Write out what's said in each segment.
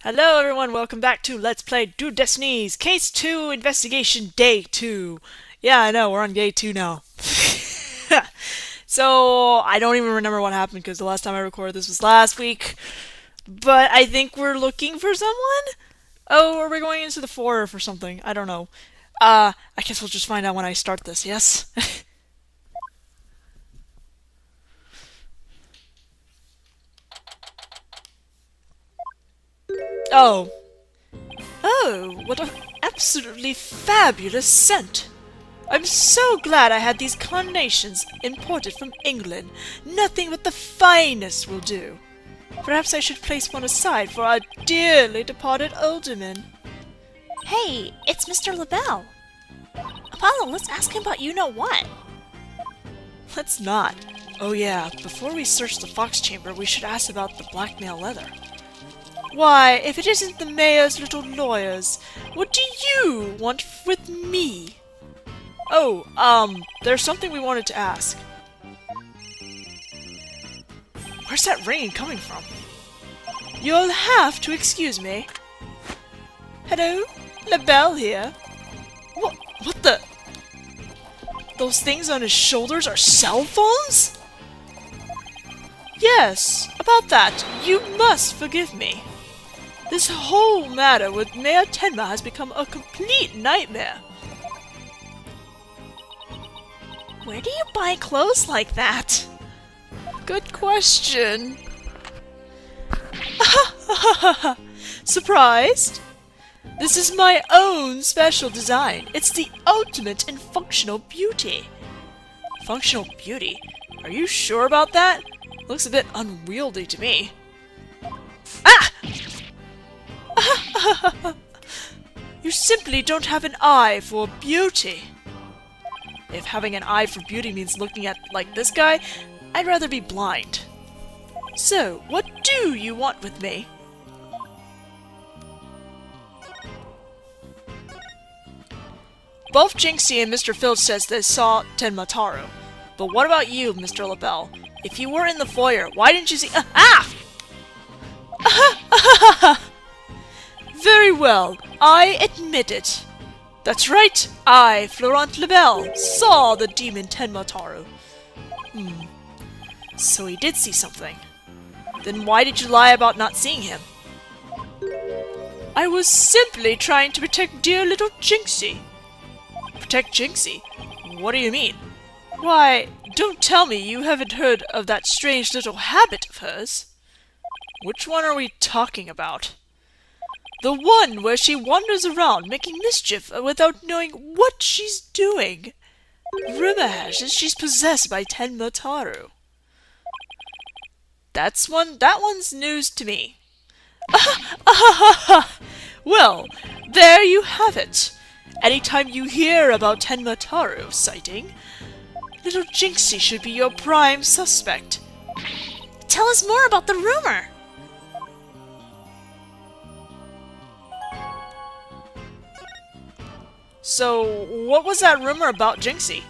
Hello everyone, welcome back to Let's Play Destinies, Case 2, Investigation Day 2. Yeah, I know, we're on Day 2 now. So, I don't even remember what happened because the last time I recorded this was last week. But I think we're looking for someone? Oh, or we're going into the forest or something, I don't know. I guess we'll just find out when I start this, yes? Oh. Oh, what an absolutely fabulous scent! I'm so glad I had these carnations imported from England. Nothing but the finest will do. Perhaps I should place one aside for our dearly departed alderman. Hey, it's Mr. LaBelle. Apollo, let's ask him about you-know-what. Let's not. Oh yeah, before we search the fox chamber, we should ask about the blackmail leather. Why, if it isn't the mayor's little lawyers, what do you want with me? Oh, there's something we wanted to ask. Where's that ringing coming from? You'll have to excuse me. Hello? LaBelle here. What the? Those things on his shoulders are cell phones? Yes, about that, you must forgive me. This whole matter with Mayor Tenma has become a complete nightmare. Where do you buy clothes like that? Good question. Surprised? This is my own special design. It's the ultimate in functional beauty. Functional beauty? Are you sure about that? Looks a bit unwieldy to me. Ah! You simply don't have an eye for beauty. If having an eye for beauty means looking at, like, this guy, I'd rather be blind. So, what do you want with me? Both Jinxie and Mr. Filch says they saw Tenma. But what about you, Mr. LaBelle? If you were in the foyer, why didn't you see— Very well, I admit it. That's right, I, Florent LaBelle, saw the demon Tenma. So he did see something. Then why did you lie about not seeing him? I was simply trying to protect dear little Jinxie. Protect Jinxie? What do you mean? Why, don't tell me you haven't heard of that strange little habit of hers. Which one are we talking about? The one where she wanders around making mischief without knowing what she's doing. Rumor has it she's possessed by Tenma. That one's news to me. Well, there you have it. Anytime you hear about Tenma sighting, little Jinxie should be your prime suspect. Tell us more about the rumor. So, what was that rumor about Jinxie?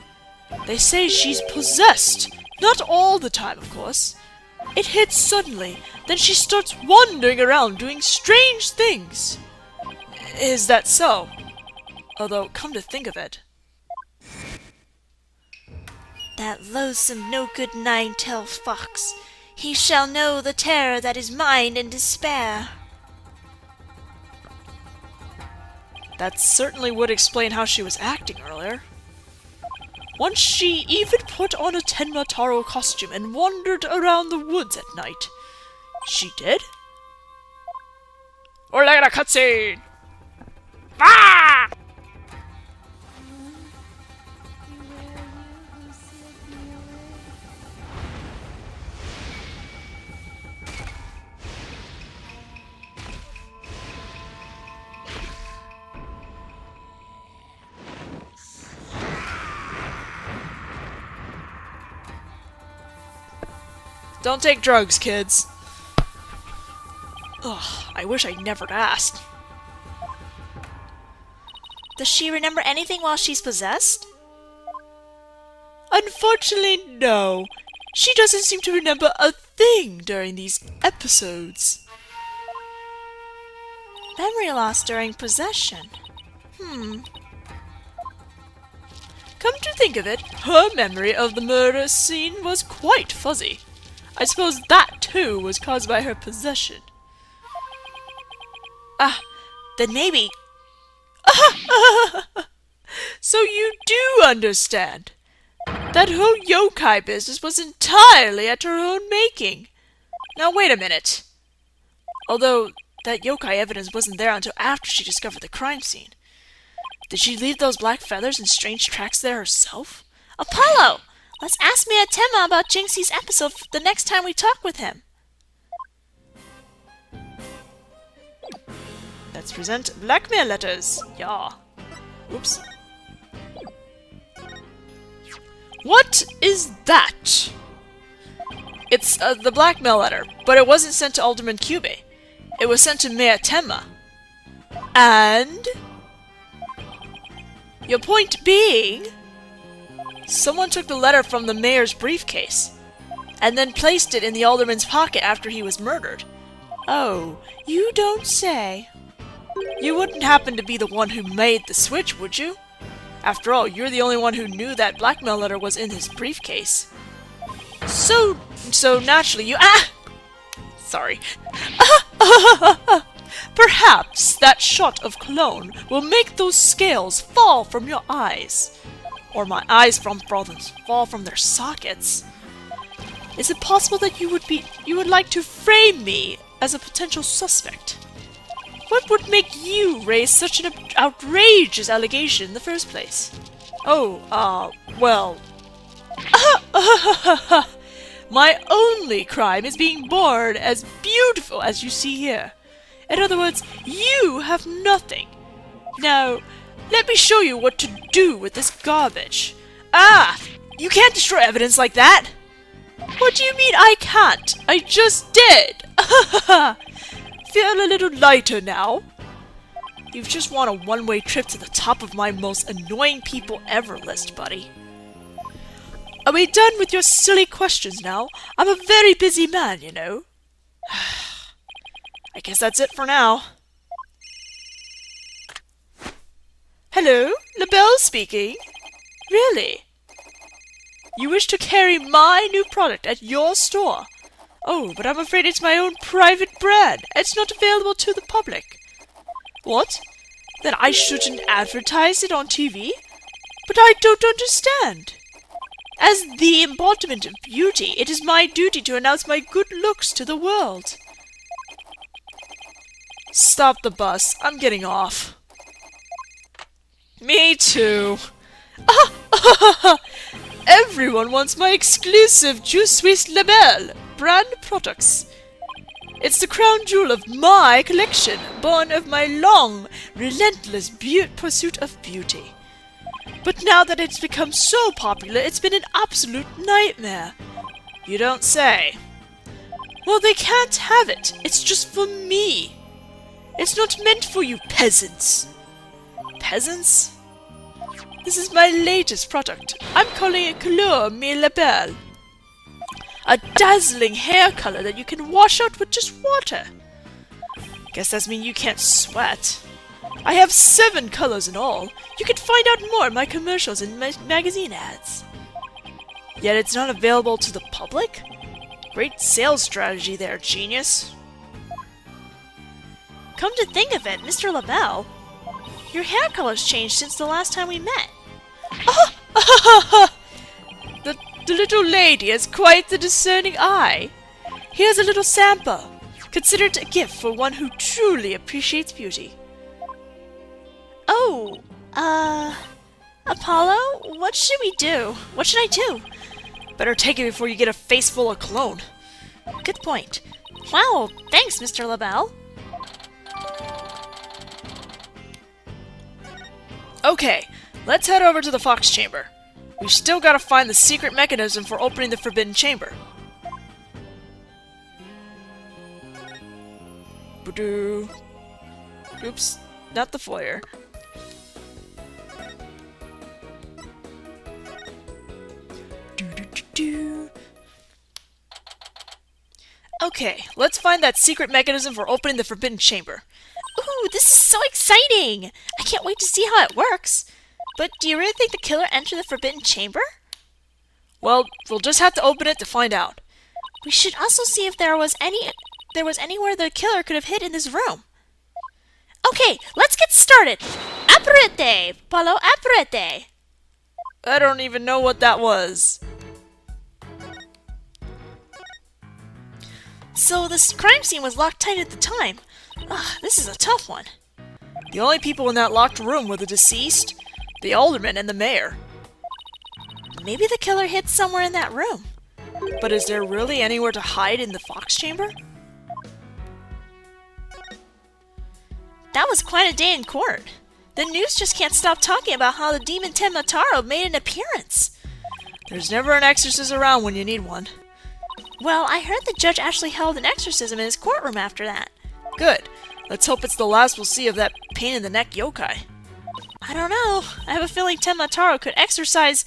They say she's possessed. Not all the time, of course. It hits suddenly, then she starts wandering around doing strange things. Is that so? Although, come to think of it... That loathsome no-good nine-tailed fox. He shall know the terror that is mine in despair. That certainly would explain how she was acting earlier. Once she even put on a Tenma costume and wandered around the woods at night. She did? Or like a cutscene! Ah! Don't take drugs, kids. Ugh, I wish I'd never asked. Does she remember anything while she's possessed? Unfortunately, no. She doesn't seem to remember a thing during these episodes. Memory loss during possession. Come to think of it, her memory of the murder scene was quite fuzzy. I suppose that, too, was caused by her possession. Then maybe... So you do understand. That whole yokai business was entirely at her own making. Now wait a minute. Although that yokai evidence wasn't there until after she discovered the crime scene. Did she leave those black feathers and strange tracks there herself? Apollo! Let's ask Miyatema about Jinxie's episode the next time we talk with him. Let's present blackmail letters. Yeah. Oops. What is that? It's the blackmail letter, but it wasn't sent to Alderman Kyubey. It was sent to Miyatema. And? Your point being, someone took the letter from the mayor's briefcase, and then placed it in the alderman's pocket after he was murdered. Oh, you don't say. You wouldn't happen to be the one who made the switch, would you? After all, you're the only one who knew that blackmail letter was in his briefcase. So naturally you— Sorry. Perhaps that shot of cologne will make those scales fall from your eyes. Or my eyes fall from their sockets. Is it possible that you would like to frame me as a potential suspect? What would make you raise such an outrageous allegation in the first place? Oh, well... My only crime is being born as beautiful as you see here. In other words, you have nothing. Now, let me show you what to do with this garbage. You can't destroy evidence like that! What do you mean I can't? I just did! Feel a little lighter now? You've just won a one-way trip to the top of my most annoying people ever list, buddy. Are we done with your silly questions now? I'm a very busy man, you know. I guess that's it for now. Hello, LaBelle speaking. Really? You wish to carry my new product at your store? Oh, but I'm afraid it's my own private brand. It's not available to the public. What? Then I shouldn't advertise it on TV? But I don't understand. As the embodiment of beauty, it is my duty to announce my good looks to the world. Stop the bus. I'm getting off. Me too. Everyone wants my exclusive Jus Suisse Label brand products. It's the crown jewel of my collection, born of my long, relentless pursuit of beauty. But now that it's become so popular, it's been an absolute nightmare. You don't say. Well, they can't have it. It's just for me. It's not meant for you peasants. Peasants? This is my latest product. I'm calling it Couleur Me Label. A dazzling hair color that you can wash out with just water. Guess that means you can't sweat. I have 7 colors in all. You can find out more in my commercials and magazine ads. Yet it's not available to the public? Great sales strategy there, genius. Come to think of it, Mr. LaBelle, your hair color's changed since the last time we met. The little lady has quite the discerning eye. Here's a little sample. Consider it a gift for one who truly appreciates beauty. Oh, Apollo, what should we do? What should I do? Better take it before you get a face full of cologne. Good point. Wow, thanks, Mr. LaBelle. Okay, let's head over to the Fox Chamber. We've still got to find the secret mechanism for opening the Forbidden Chamber. Ba-doo. Oops, not the foyer. Okay, let's find that secret mechanism for opening the Forbidden Chamber. Ooh, this is so exciting! I can't wait to see how it works. But do you really think the killer entered the Forbidden Chamber? Well, we'll just have to open it to find out. We should also see if there was anywhere the killer could have hid in this room. Okay, let's get started. Aprete, Paulo, aprete. I don't even know what that was. So this crime scene was locked tight at the time. Ugh, this is a tough one. The only people in that locked room were the deceased, the alderman, and the mayor. Maybe the killer hid somewhere in that room. But is there really anywhere to hide in the fox chamber? That was quite a day in court. The news just can't stop talking about how the demon Tenmataro made an appearance. There's never an exorcist around when you need one. Well, I heard the judge actually held an exorcism in his courtroom after that. Good. Let's hope it's the last we'll see of that pain-in-the-neck yokai. I don't know. I have a feeling Tenmataro could exorcise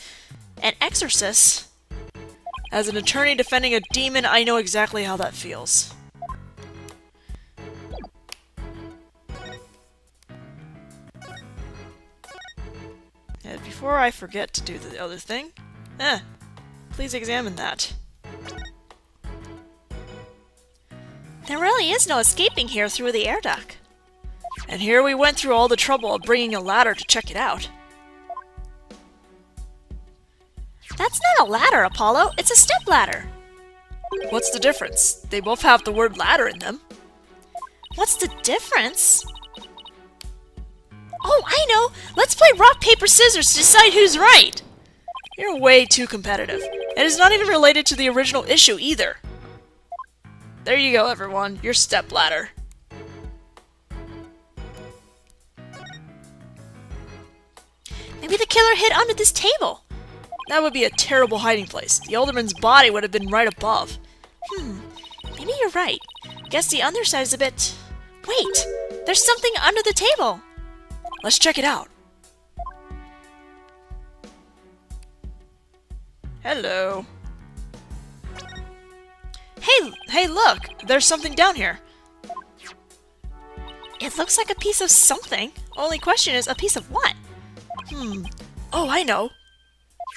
an exorcist. As an attorney defending a demon, I know exactly how that feels. And before I forget to do the other thing, please examine that. There really is no escaping here through the air duct. And here we went through all the trouble of bringing a ladder to check it out. That's not a ladder, Apollo. It's a stepladder. What's the difference? They both have the word ladder in them. What's the difference? Oh, I know! Let's play rock, paper, scissors to decide who's right! You're way too competitive. And it's not even related to the original issue either. There you go, everyone. Your stepladder. Maybe the killer hid under this table. That would be a terrible hiding place. The alderman's body would have been right above. Maybe you're right. Guess the underside is a bit... Wait! There's something under the table! Let's check it out. Hello. Hey, look! There's something down here. It looks like a piece of something. Only question is, a piece of what? Oh, I know.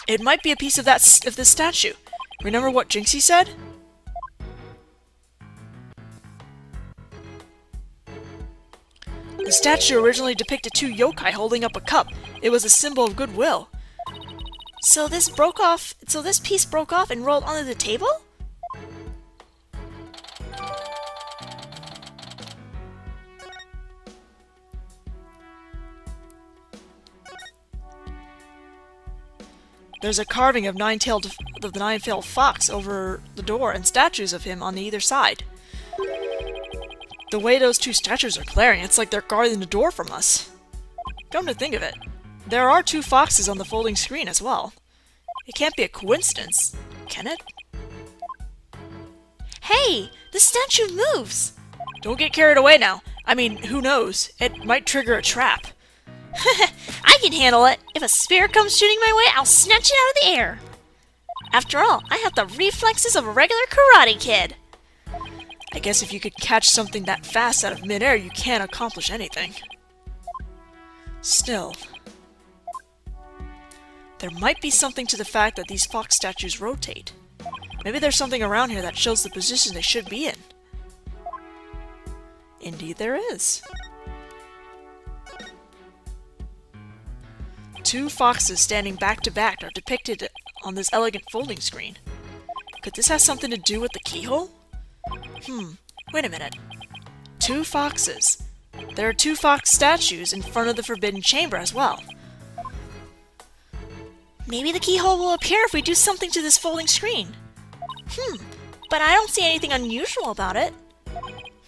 It might be a piece of this statue. Remember what Jinxie said? The statue originally depicted two yokai holding up a cup. It was a symbol of goodwill. So this piece broke off and rolled onto the table? There's a carving of the nine-tailed fox over the door and statues of him on either side. The way those two statues are glaring, it's like they're guarding the door from us. Come to think of it, there are two foxes on the folding screen as well. It can't be a coincidence, can it? Hey! The statue moves! Don't get carried away now. I mean, who knows? It might trigger a trap. I can handle it! If a spirit comes shooting my way, I'll snatch it out of the air! After all, I have the reflexes of a regular karate kid! I guess if you could catch something that fast out of midair, you can't accomplish anything. Still, there might be something to the fact that these fox statues rotate. Maybe there's something around here that shows the position they should be in. Indeed there is. Two foxes standing back to back are depicted on this elegant folding screen. Could this have something to do with the keyhole? Wait a minute. Two foxes. There are two fox statues in front of the Forbidden Chamber as well. Maybe the keyhole will appear if we do something to this folding screen. But I don't see anything unusual about it.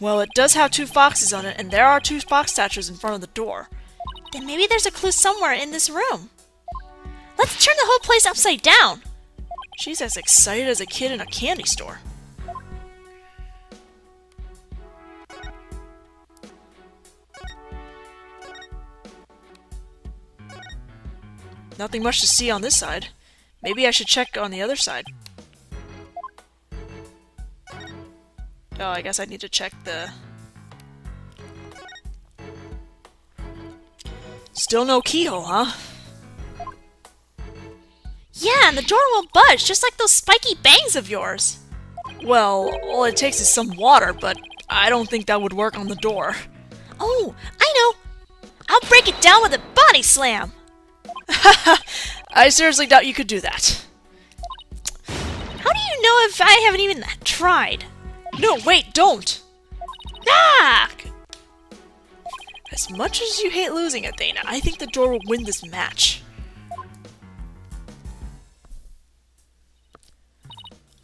Well, it does have two foxes on it, and there are two fox statues in front of the door. Then maybe there's a clue somewhere in this room. Let's turn the whole place upside down! She's as excited as a kid in a candy store. Nothing much to see on this side. Maybe I should check on the other side. Oh, I guess I need to check the... Still no keyhole, huh? Yeah, and the door won't budge, just like those spiky bangs of yours. Well, all it takes is some water, but I don't think that would work on the door. Oh, I know! I'll break it down with a body slam! I seriously doubt you could do that. How do you know if I haven't even tried? No, wait, don't! Ah! As much as you hate losing, Athena, I think the door will win this match.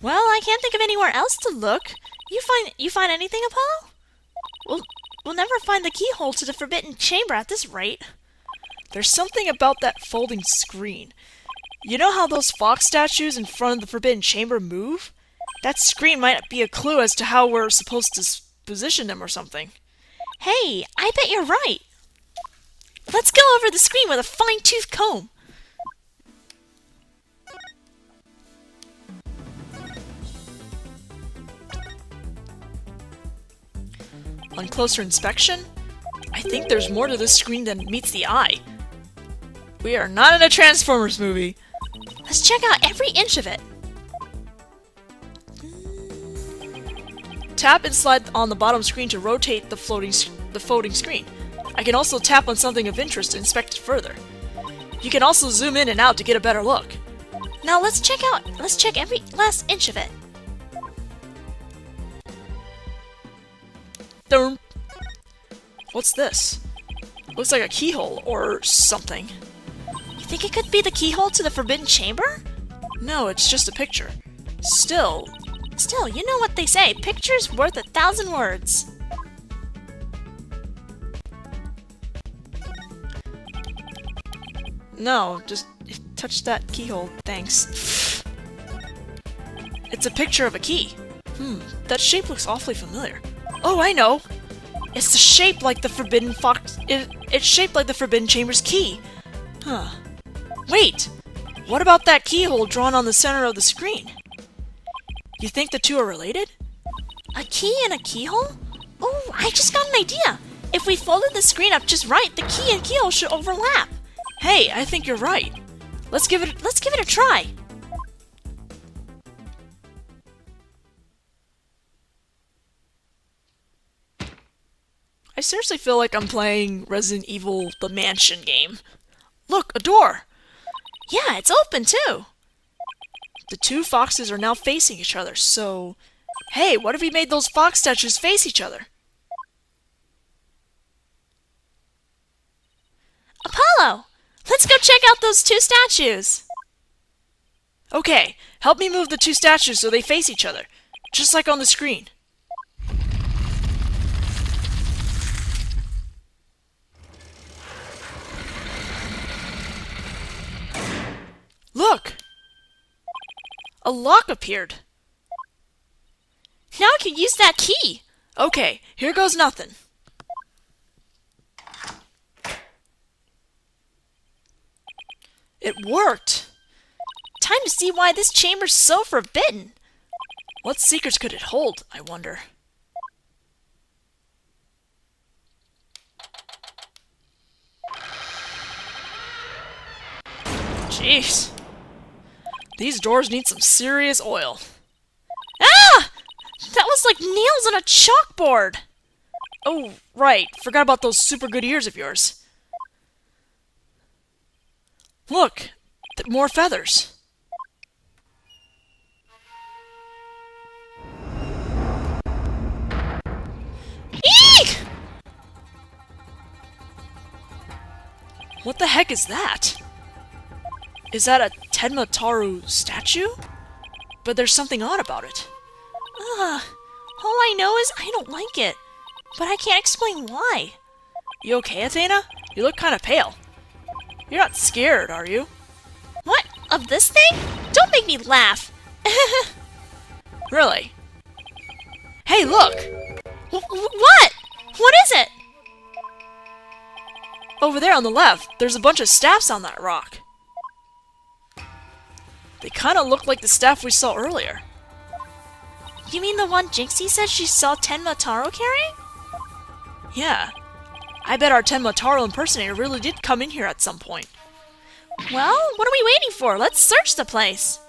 Well, I can't think of anywhere else to look. You find anything, Apollo? We'll never find the keyhole to the forbidden chamber at this rate. There's something about that folding screen. You know how those fox statues in front of the forbidden chamber move? That screen might be a clue as to how we're supposed to position them or something. Hey, I bet you're right. Let's go over the screen with a fine-tooth comb. On closer inspection, I think there's more to this screen than meets the eye. We are not in a Transformers movie. Let's check out every inch of it. Tap and slide on the bottom screen to rotate the floating screen. I can also tap on something of interest to inspect it further. You can also zoom in and out to get a better look. Now let's check every last inch of it. Thurm. What's this? Looks like a keyhole or something. You think it could be the keyhole to the forbidden chamber? No, it's just a picture. Still, you know what they say, picture's worth 1,000 words. no, just touch that keyhole, thanks. It's a picture of a key. That shape looks awfully familiar. Oh, I know! It's the shape like the forbidden fox. It's shaped like the forbidden chamber's key. Huh. Wait! What about that keyhole drawn on the center of the screen? You think the two are related? A key and a keyhole? Oh, I just got an idea! If we folded the screen up just right, the key and keyhole should overlap. Hey, I think you're right. Let's give it a try. I seriously feel like I'm playing Resident Evil The Mansion game. Look, a door! Yeah, it's open too. The two foxes are now facing each other, so... Hey, what if we made those fox statues face each other? Apollo! Let's go check out those two statues! Okay, help me move the two statues so they face each other, just like on the screen. Look! A lock appeared. Now I can use that key. Okay, here goes nothing. It worked! Time to see why this chamber's so forbidden. What secrets could it hold, I wonder? Jeez. These doors need some serious oil. Ah! That was like nails on a chalkboard. Oh, right. Forgot about those super good ears of yours. Look, more feathers. Eek! What the heck is that? Is that a Tenma statue? But there's something odd about it. All I know is I don't like it. But I can't explain why. You okay, Athena? You look kind of pale. You're not scared, are you? What? Of this thing? Don't make me laugh. Really? Hey, look! What? What is it? Over there on the left, there's a bunch of staffs on that rock. They kind of look like the staff we saw earlier. You mean the one Jinxie said she saw Tenma Taro carrying? Yeah. I bet our Tenmataro impersonator really did come in here at some point. Well, what are we waiting for? Let's search the place.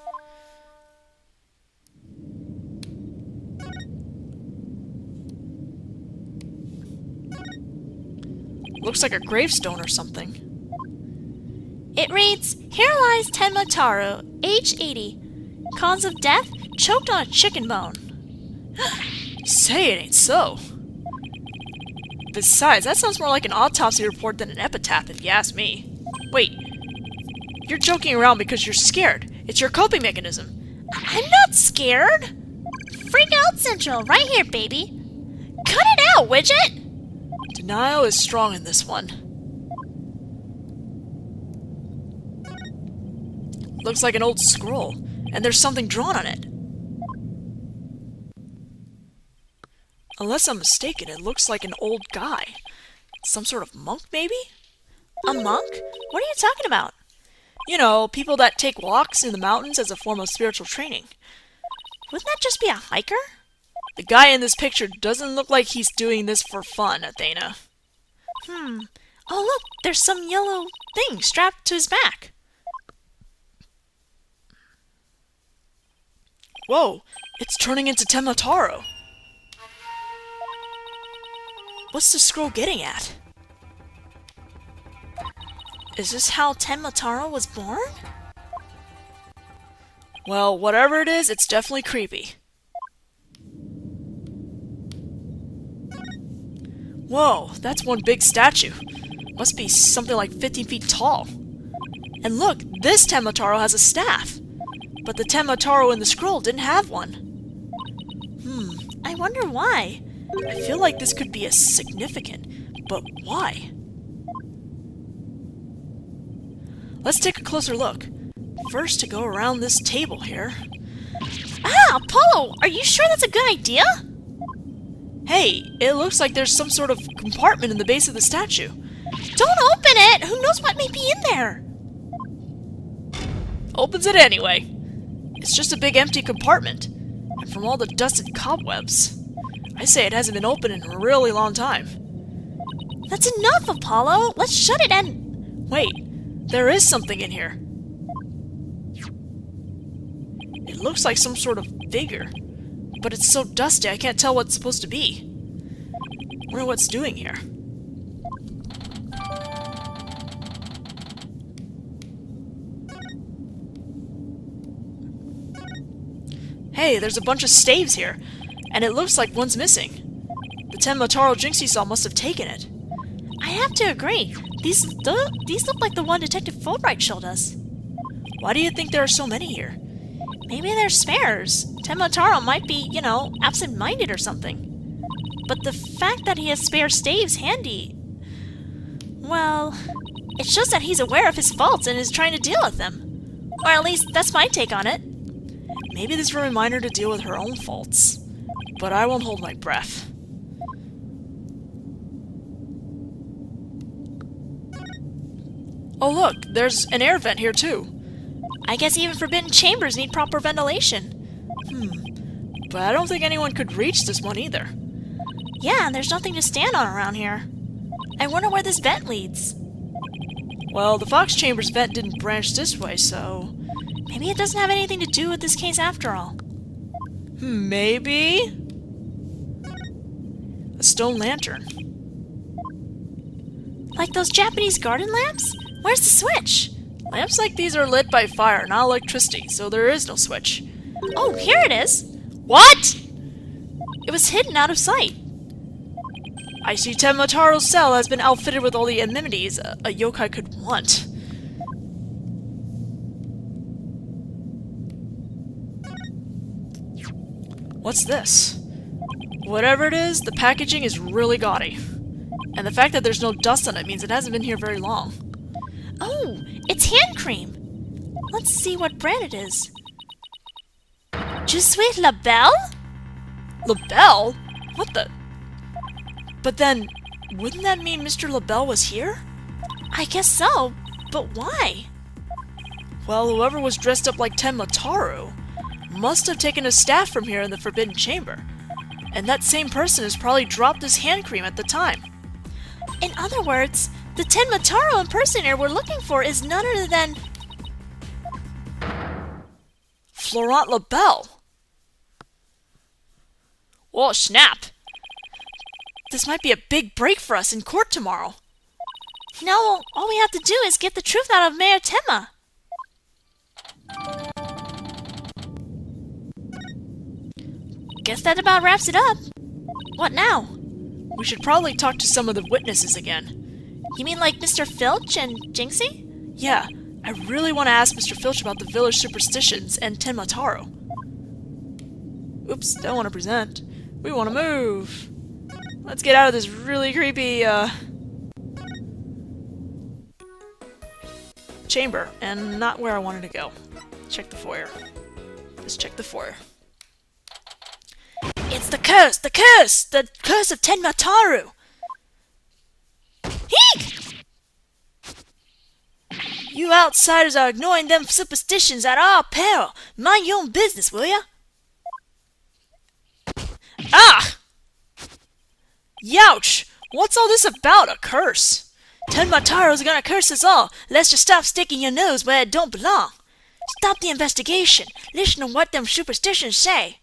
Looks like a gravestone or something. It reads, "Here lies Tenmataro, age 80. Cause of death, choked on a chicken bone." Say it ain't so. Besides, that sounds more like an autopsy report than an epitaph, if you ask me. Wait, you're joking around because you're scared. It's your coping mechanism. I'm not scared. Freak out central, right here, baby. Cut it out, Widget! Denial is strong in this one. Looks like an old scroll, and there's something drawn on it. Unless I'm mistaken, it looks like an old guy. Some sort of monk, maybe? A monk? What are you talking about? You know, people that take walks in the mountains as a form of spiritual training. Wouldn't that just be a hiker? The guy in this picture doesn't look like he's doing this for fun, Athena. Oh, look, there's some yellow thing strapped to his back. Whoa, it's turning into Tenmataro. What's the scroll getting at? Is this how Tenmataro was born? Well, whatever it is, it's definitely creepy. Whoa, that's one big statue. Must be something like 15 feet tall. And look, this Tenmataro has a staff. But the Tenmataro in the scroll didn't have one. I wonder why. I feel like this could be a significant, but why? Let's take a closer look. First, to go around this table here. Ah, Apollo! Are you sure that's a good idea? Hey, it looks like there's some sort of compartment in the base of the statue. Don't open it! Who knows what may be in there? Opens it anyway. It's just a big empty compartment. And from all the dust and cobwebs, I say it hasn't been opened in a really long time. That's enough, Apollo! Let's shut it and... Wait, there is something in here. It looks like some sort of figure, but it's so dusty I can't tell what it's supposed to be. Wonder what it's doing here. Hey, there's a bunch of staves here, and it looks like one's missing. The Tenmataro Jinxie Saw must have taken it. I have to agree. These look like the one Detective Fulbright showed us. Why do you think there are so many here? Maybe they're spares. Tenmataro might be, you know, absent-minded or something. But the fact that he has spare staves handy... Well, it shows that he's aware of his faults and is trying to deal with them. Or at least, that's my take on it. Maybe this will remind her to deal with her own faults. But I won't hold my breath. Oh look, there's an air vent here too. I guess even forbidden chambers need proper ventilation. But I don't think anyone could reach this one either. Yeah, and there's nothing to stand on around here. I wonder where this vent leads. Well, the Fox Chambers vent didn't branch this way, so... Maybe it doesn't have anything to do with this case after all. Maybe? A stone lantern. Like those Japanese garden lamps? Where's the switch? Lamps like these are lit by fire, not electricity, so there is no switch. Oh, here it is! What?! It was hidden out of sight. I see Tenmataro's cell has been outfitted with all the amenities a yokai could want. What's this? Whatever it is, the packaging is really gaudy. And the fact that there's no dust on it means it hasn't been here very long. Oh, it's hand cream. Let's see what brand it is. Je suis la belle? LaBelle? What the? But then, wouldn't that mean Mr. LaBelle was here? I guess so, but why? Well, whoever was dressed up like Tenmataro must have taken a staff from here in the Forbidden Chamber. And that same person has probably dropped this hand cream at the time. In other words, the Tenmataro impersonator we're looking for is none other than... Florent LaBelle! Oh, snap! This might be a big break for us in court tomorrow. No, all we have to do is get the truth out of Mayor Tenma. Guess that about wraps it up. What now? We should probably talk to some of the witnesses again. You mean like Mr. Filch and Jinxie? Yeah, I really want to ask Mr. Filch about the village superstitions and Tenmataro. Oops, don't want to present. We want to move. Let's get out of this really creepy, chamber, and not where I wanted to go. Check the foyer. Let's check the foyer. It's the curse! The curse! The curse of Tenmataru! Heek! You outsiders are ignoring them superstitions at our peril. Mind your own business, will ya? Ah! Youch! What's all this about, a curse? Tenmataru's gonna curse us all, lest you stop sticking your nose where it don't belong. Stop the investigation. Listen to what them superstitions say.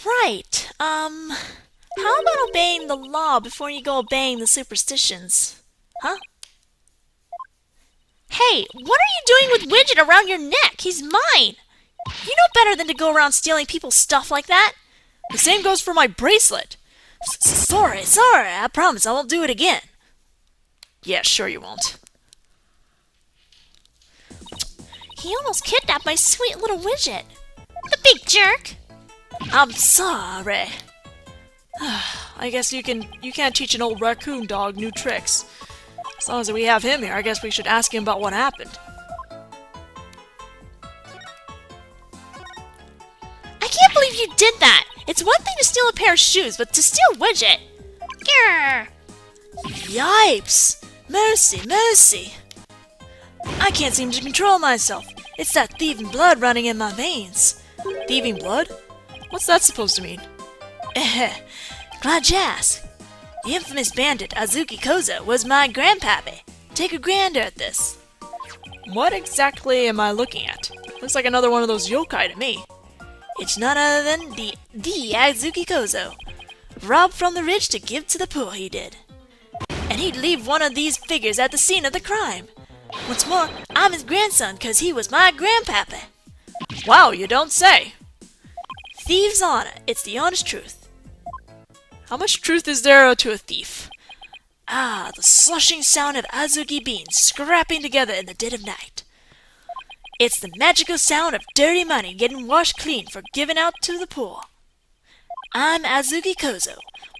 Right, how about obeying the law before you go obeying the superstitions? Huh? Hey, what are you doing with Widget around your neck? He's mine! You know better than to go around stealing people's stuff like that. The same goes for my bracelet. Sorry, I promise I won't do it again. Yeah, sure you won't. He almost kidnapped my sweet little Widget. The big jerk! I'm sorry. I guess you can't teach an old raccoon dog new tricks. As long as we have him here, I guess we should ask him about what happened. I can't believe you did that! It's one thing to steal a pair of shoes, but to steal Widget... Grr! Yipes! Mercy, mercy! I can't seem to control myself. It's that thieving blood running in my veins. Thieving blood? What's that supposed to mean? Glad you asked. The infamous bandit Azuki Koza was my grandpappy. Take a gander at this. What exactly am I looking at? Looks like another one of those yokai to me. It's none other than the Azuki Kozo. Robbed from the rich to give to the poor, he did. And he'd leave one of these figures at the scene of the crime. What's more, I'm his grandson, 'cause he was my grandpappy. Wow, you don't say! Thieves' honor, it's the honest truth. How much truth is there to a thief? Ah, the slushing sound of Azuki beans scrapping together in the dead of night. It's the magical sound of dirty money getting washed clean for giving out to the poor. I'm Azuki Kozo,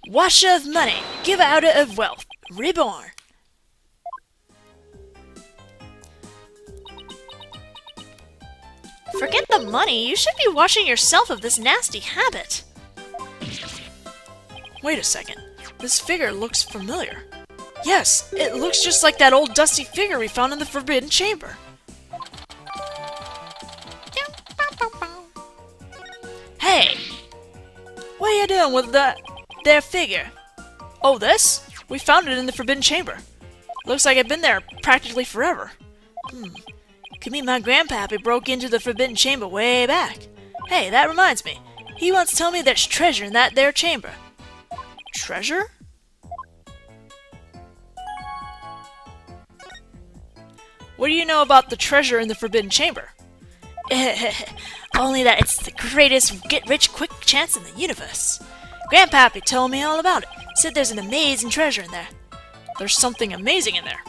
washer of money, giver outer of wealth, reborn. Forget the money, you should be washing yourself of this nasty habit. Wait a second, this figure looks familiar. Yes, it looks just like that old dusty figure we found in the Forbidden Chamber. Hey! What are you doing with their figure? Oh, this? We found it in the Forbidden Chamber. Looks like it's been there practically forever. Could mean my grandpappy broke into the Forbidden Chamber way back. Hey, that reminds me. He once told me there's treasure in that there chamber. Treasure? What do you know about the treasure in the Forbidden Chamber? Only that it's the greatest get-rich-quick chance in the universe. Grandpappy told me all about it. Said there's an amazing treasure in there. There's something amazing in there.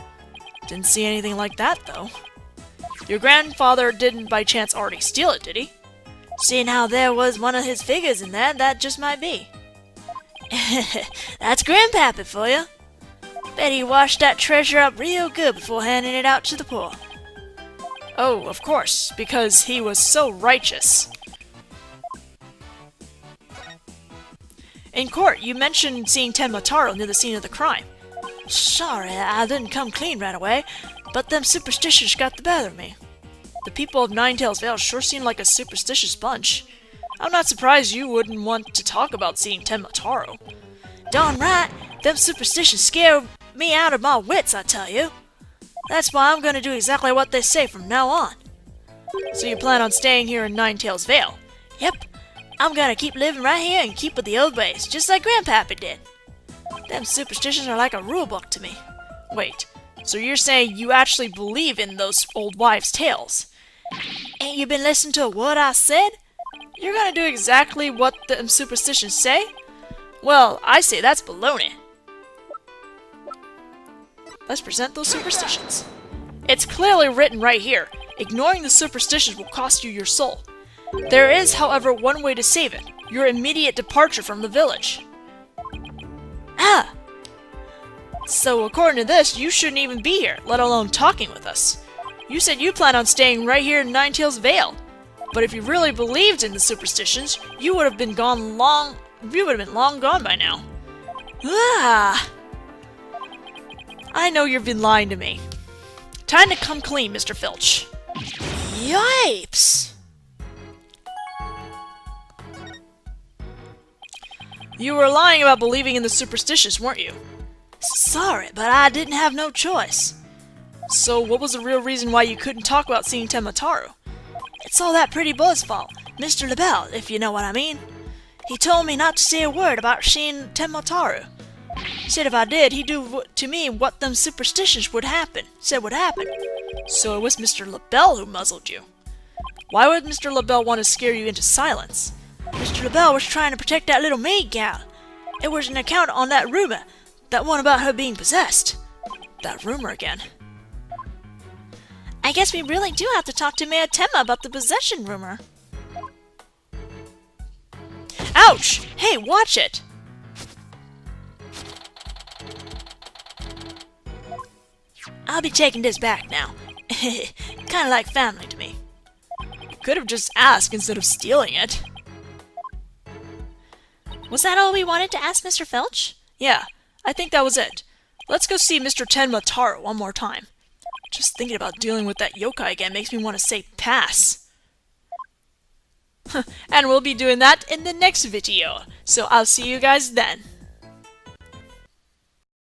Didn't see anything like that, though. Your grandfather didn't by chance already steal it, did he? Seeing how there was one of his figures in there, that just might be. That's Grandpappy for you. Bet he washed that treasure up real good before handing it out to the poor. Oh, of course, because he was so righteous. In court, you mentioned seeing Tenmataro near the scene of the crime. Sorry, I didn't come clean right away, but them superstitions got the better of me. The people of Ninetales Vale sure seem like a superstitious bunch. I'm not surprised you wouldn't want to talk about seeing Tenmataro. Darn right, Them superstitions scare me out of my wits, I tell you. That's why I'm gonna do exactly what they say from now on. So you plan on staying here in Ninetails Vale? Yep. I'm gonna keep living right here and keep with the old ways, just like Grandpappy did. Them superstitions are like a rulebook to me. Wait, so you're saying you actually believe in those old wives' tales? Ain't you been listening to what I said? You're gonna do exactly what them superstitions say? Well, I say that's baloney. Let's present those superstitions. It's clearly written right here. Ignoring the superstitions will cost you your soul. There is, however, one way to save it. Your immediate departure from the village. Ah! So according to this, you shouldn't even be here, let alone talking with us. You said you plan on staying right here in Ninetails Vale. But if you really believed in the superstitions, you would have been long gone by now. Ah! I know you've been lying to me. Time to come clean, Mr. Filch. Yipes! You were lying about believing in the superstitions, weren't you? Sorry, but I didn't have no choice. So what was the real reason why you couldn't talk about seeing Temataru? It's all that pretty boy's fault, Mr. LaBelle, if you know what I mean. He told me not to say a word about seeing Temataru. Said if I did, he'd do to me what them superstitions said would happen. So it was Mr. LaBelle who muzzled you. Why would Mr. LaBelle want to scare you into silence? Mr. LaBelle was trying to protect that little maid gal. It was an account on that rumor, that one about her being possessed. That rumor again. I guess we really do have to talk to Mayor Temma about the possession rumor. Ouch! Hey, watch it! I'll be taking this back now. Kinda like family to me. You could have just asked instead of stealing it. Was that all we wanted to ask Mr. Filch? Yeah, I think that was it. Let's go see Mr. Tenmataro one more time. Just thinking about dealing with that yokai again makes me want to say pass. And we'll be doing that in the next video, so I'll see you guys then.